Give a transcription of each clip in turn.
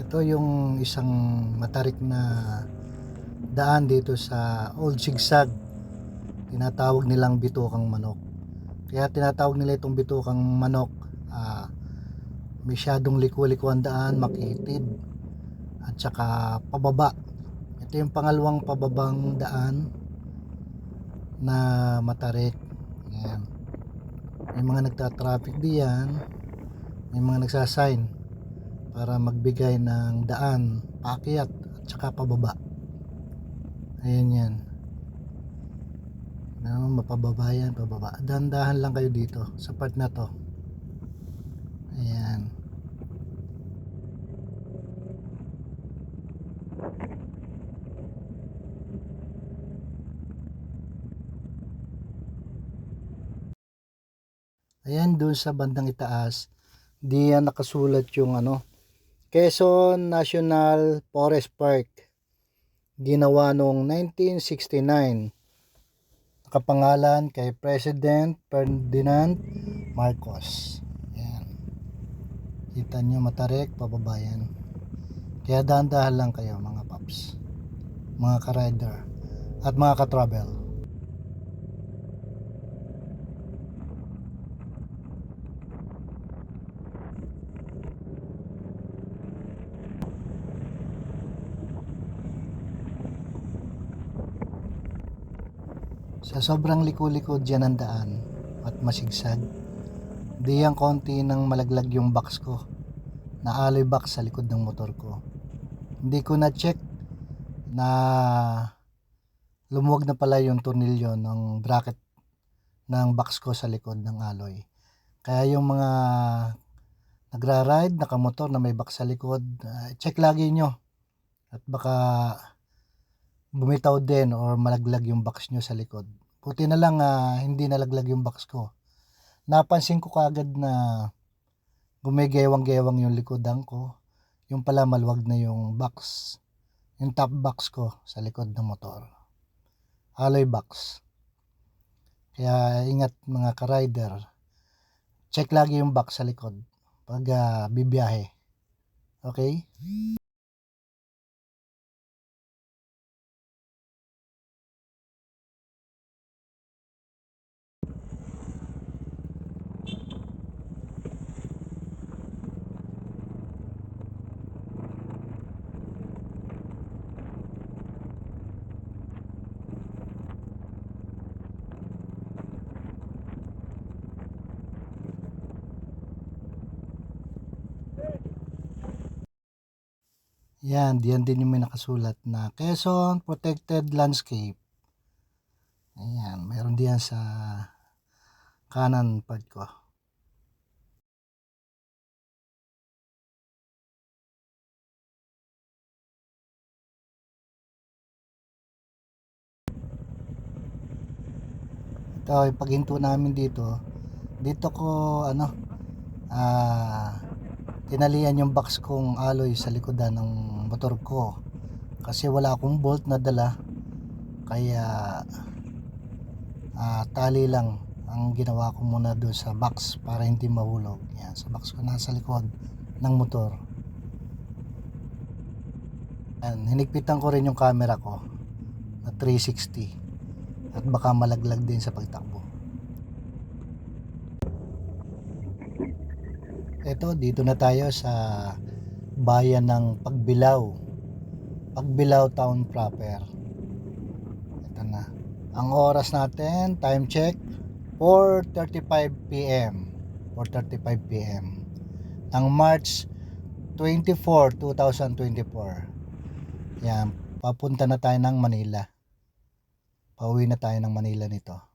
Ito yung isang matarik na daan dito sa Old Sigsag. Tinatawag nilang Bitukang Manok. Kaya tinatawag nila itong Bitukang Manok, masyadong liku-liku ang daan, makitid at saka pababa. Ito yung pangalawang pababang daan na matarik. Ayan. May mga nagta-traffic diyan, may mga nagsasign para magbigay ng daan paakyat at saka pababa. Ayan yan. Mapababa yan, pababa. Dahan-dahan lang kayo dito sa part na to. Ayan. Ayan, doon sa bandang itaas, diyan nakasulat yung Quezon National Forest Park. Ginawa noong 1969. Nakapangalan kay President Ferdinand Marcos. Ayan. Kita nyo matarik, pababa yan. Kaya dahan-dahan lang kayo mga paps, mga ka-rider at mga ka-travel. Sa sobrang liko-liko dyan ang daan at masigsag, di ang konti nang malaglag yung box ko, na alloy box sa likod ng motor ko. Hindi ko na check na lumuwag na pala yung tornilyo ng bracket ng box ko sa likod ng alloy. Kaya yung mga nagra-ride, nakamotor na may box sa likod, check lagi nyo at baka bumitaw din or malaglag yung box nyo sa likod. Buti na lang hindi nalaglag yung box ko. Napansin ko kagad na gumigewang-gewang yung likodan ko. Yung pala maluwag na yung box, yung top box ko sa likod ng motor, alloy box. Kaya ingat mga ka-rider, check lagi yung box sa likod pag bibiyahe. Okay? Yan, diyan din yung may nakasulat na Quezon Protected Landscape. Ayan, mayroon diyan sa kanan part ko. Ito, yung paghinto namin dito ko tinalian yung box kong alloy sa likodan ng motor ko. Kasi wala akong bolt na dala. Kaya tali lang ang ginawa ko muna doon sa box para hindi mahulog. Yan, sa box ko nasa likod ng motor. Yan, hinigpitan ko rin yung camera ko na 360 at baka malaglag din sa pagtakbo. Eto, dito na tayo sa bayan ng Pagbilao Town proper. Ito na. Ang oras natin, time check, 4:35 PM. 4:35 PM ng March 24, 2024. Yan, papunta na tayo ng Manila. Pauwi na tayo ng Manila nito.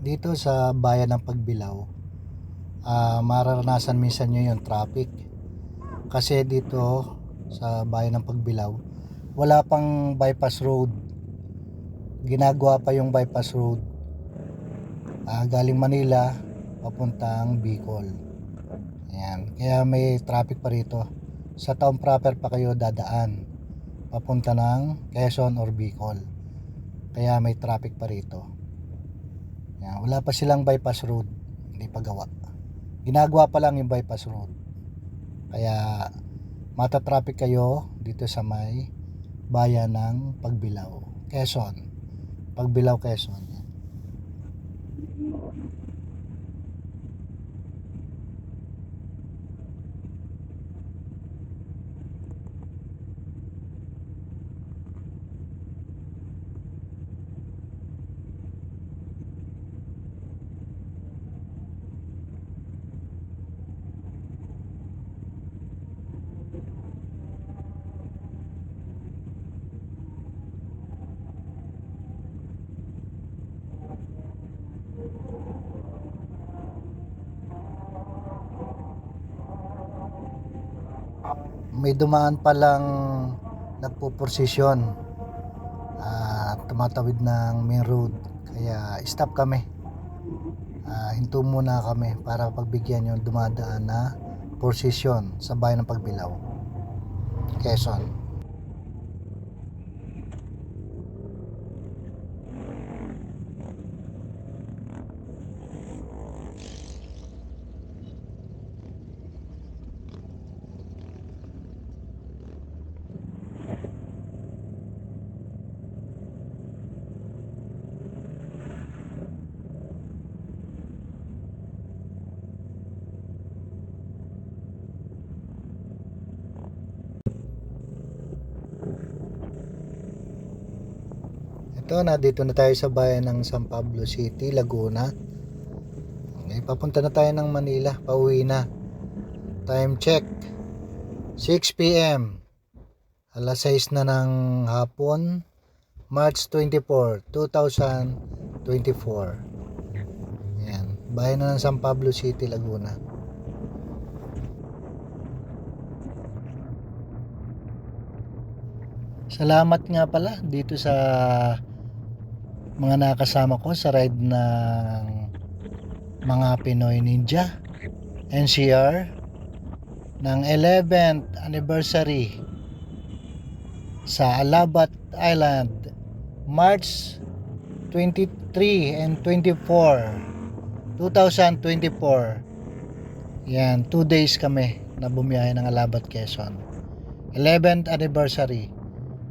dito sa bayan ng Pagbilao, mararanasan minsan nyo yung traffic. Kasi dito sa bayan ng Pagbilao, wala pang bypass road. Ginagawa pa yung bypass road. Galing Manila, papuntang Bicol. Ayan. Kaya may traffic pa rito. Sa town proper pa kayo dadaan, papunta ng Quezon or Bicol. Kaya may traffic pa rito. Ayan. Wala pa silang bypass road. Hindi pa gawa. Ginagawa pa lang yung bypass road. Kaya mata-traffic kayo dito sa may bayan ng Pagbilao, Quezon. Pagbilao, Quezon. May dumaan pa lang nagpo-prosesyon, tumatawid ng main road, kaya stop kami. Hinto muna kami para pagbigyan yung dumadaan na prosesyon sa bayan ng Pagbilao, Quezon. Ito, dito na tayo sa bayan ng San Pablo City, Laguna. Papunta na tayo ng Manila, pauwi na. Time check, 6 p.m. Alas 6 na ng hapon, March 24, 2024. Ayan, bayan na ng San Pablo City, Laguna. Salamat nga pala dito sa mga nakasama ko sa ride ng mga Pinoy Ninja NCR ng 11th anniversary sa Alabat Island, March 23 and 24, 2024. Yan, 2 days kami na bumiyahe ng Alabat, Quezon. 11th anniversary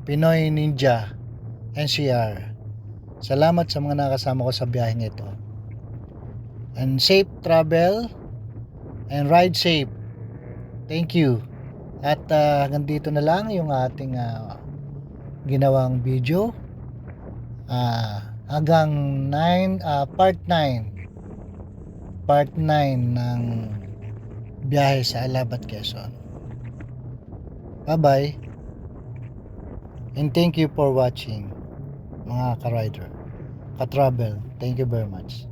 Pinoy Ninja NCR. Salamat sa mga nakasama ko sa biyaheng ito. And safe travel and ride safe. Thank you. At hanggang dito na lang yung ating ginawang video. Hanggang part 9 ng biyahe sa Alabat, Quezon. Bye bye and thank you for watching, mga ka-rider, ka-travel. Thank you very much.